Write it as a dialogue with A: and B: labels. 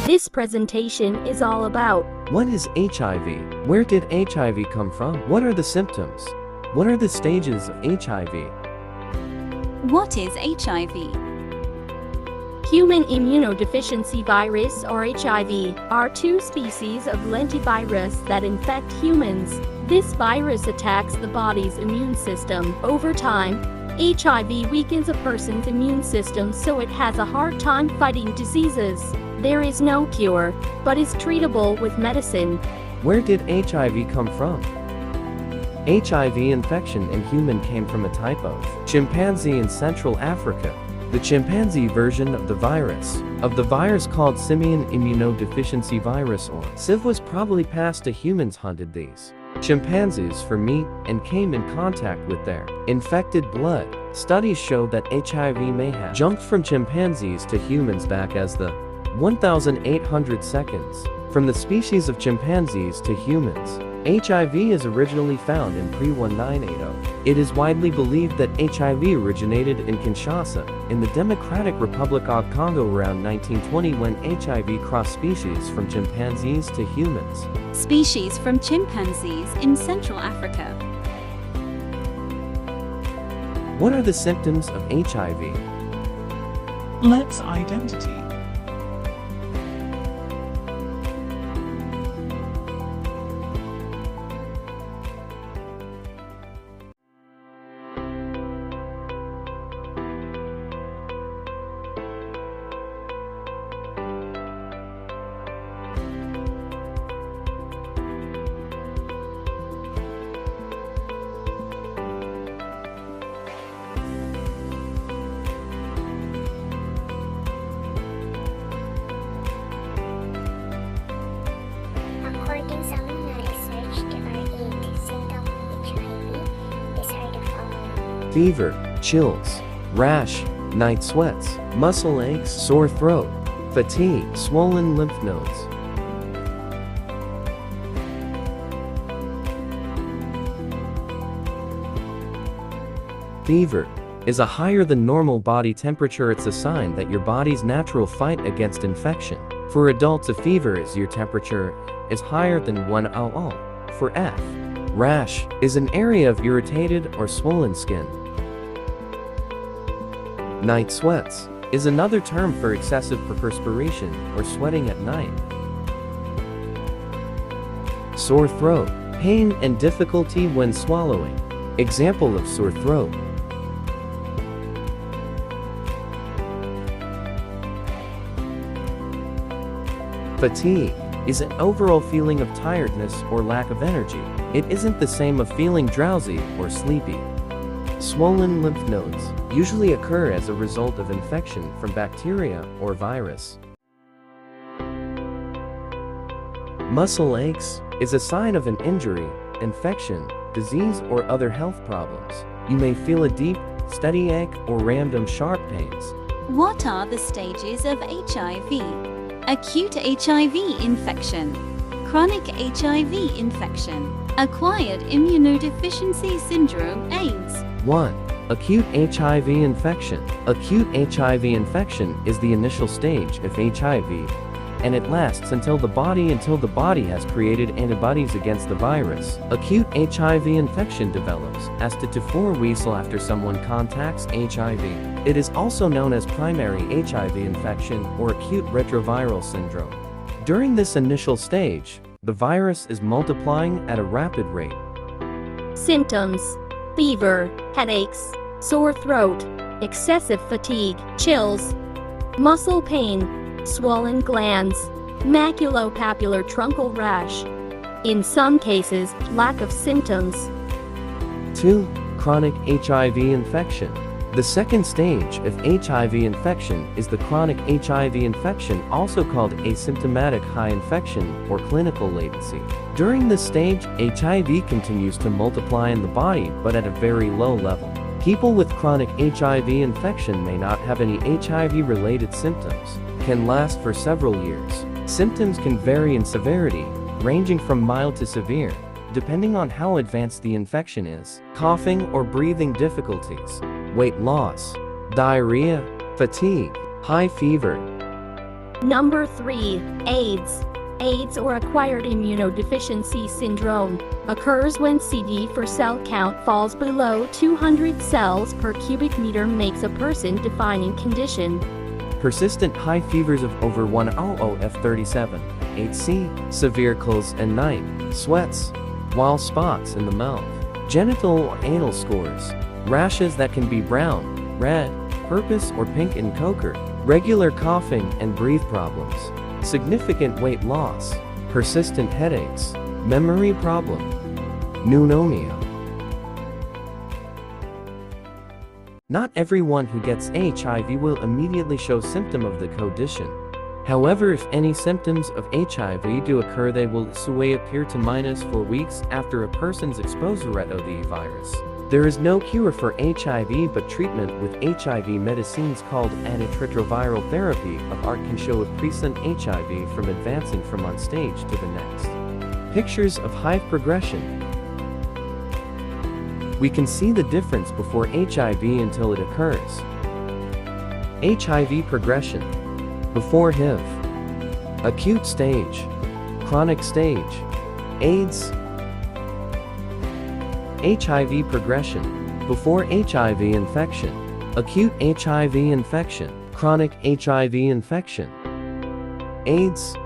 A: This presentation is all about
B: what is HIV? Where did HIV come from? What are the symptoms? What are the stages of HIV?
C: What is HIV?
A: human immunodeficiency virus or HIV are two species of lentivirus that infect humans. This virus attacks the body's immune system. Over time, HIV weakens a person's immune system so it has a hard time fighting diseases. There is no cure, but is treatable with medicine.
B: Where did HIV come from? HIV infection in human came from a type of chimpanzee in Central Africa. The chimpanzee version of the virus called simian immunodeficiency virus or SIV was probably passed to humans hunted these chimpanzees for meat and came in contact with their infected blood. Studies show that HIV may have jumped from chimpanzees to humans back as the 1,800 seconds. From the species of chimpanzees to humans, HIV is originally found in pre-1980. It is widely believed that HIV originated in Kinshasa, in the Democratic Republic of Congo around 1920 when HIV crossed species from chimpanzees to humans.
C: Species from chimpanzees in Central Africa.
B: What are the symptoms of HIV?
D: Let's identity.
E: According to some research, there are 8 symptoms of HIV. These are the following:
B: Fever, chills, rash, night sweats, muscle aches, sore throat, fatigue, swollen lymph nodes. Fever is a higher than normal body temperature. It's a sign that your body's natural fight against infection. For adults, a fever is your temperature is higher than 100. For F, rash is an area of irritated or swollen skin. Night sweats is another term for excessive perspiration or sweating at night. Sore throat, pain and difficulty when swallowing. Example of sore throat: fatigue is an overall feeling of tiredness or lack of energy. It isn't the same of feeling drowsy or sleepy. Swollen lymph nodes usually occur as a result of infection from bacteria or virus. Muscle aches is a sign of an injury, infection, disease, or other health problems. You may feel a deep, steady ache or random sharp pains.
C: What are the stages of HIV? Acute HIV infection, chronic HIV infection, acquired immunodeficiency syndrome AIDS.
B: 1. Acute HIV infection. Acute HIV infection is the initial stage of HIV, and it lasts until the body has created antibodies against the virus. Acute HIV infection develops as 2 to 4 weeks after someone contacts HIV. It is also known as primary HIV infection or acute retroviral syndrome. During this initial stage, the virus is multiplying at a rapid rate.
A: symptoms: fever, headaches, sore throat, excessive fatigue, chills, muscle pain, swollen glands, maculopapular truncal rash. In some cases, lack of symptoms.
B: 2. Chronic HIV infection. The second stage of HIV infection is the chronic HIV infection, also called asymptomatic high infection or clinical latency. During this stage, HIV continues to multiply in the body but at a very low level. People with chronic HIV infection may not have any HIV-related symptoms, can last for several years. Symptoms can vary in severity, ranging from mild to severe, depending on how advanced the infection is. Coughing or breathing difficulties, weight loss, diarrhea, fatigue, high fever.
A: Number 3. AIDS. AIDS, or acquired immunodeficiency syndrome, occurs when CD4 cell count falls below 200 cells per cubic meter, makes a person-defining condition.
B: Persistent high fevers of over 100 F37, 8C, severe colds and night sweats, while spots in the mouth, genital or anal scores, rashes that can be brown, red, purple or pink in color, regular coughing and breathe problems, significant weight loss, persistent headaches, memory problem, pneumonia. Not everyone who gets HIV will immediately show symptom of the condition. However, if any symptoms of HIV do occur, they will usually appear to -4 weeks after a person's exposure to the virus. There is no cure for HIV, but treatment with HIV medicines called antiretroviral therapy of ART can show a present HIV from advancing from one stage to the next. Pictures of HIV progression. We can see the difference before HIV until it occurs. HIV progression. Before HIV. Acute stage. Chronic stage. AIDS. HIV progression. Before HIV infection. Acute HIV infection. Chronic HIV infection. AIDS.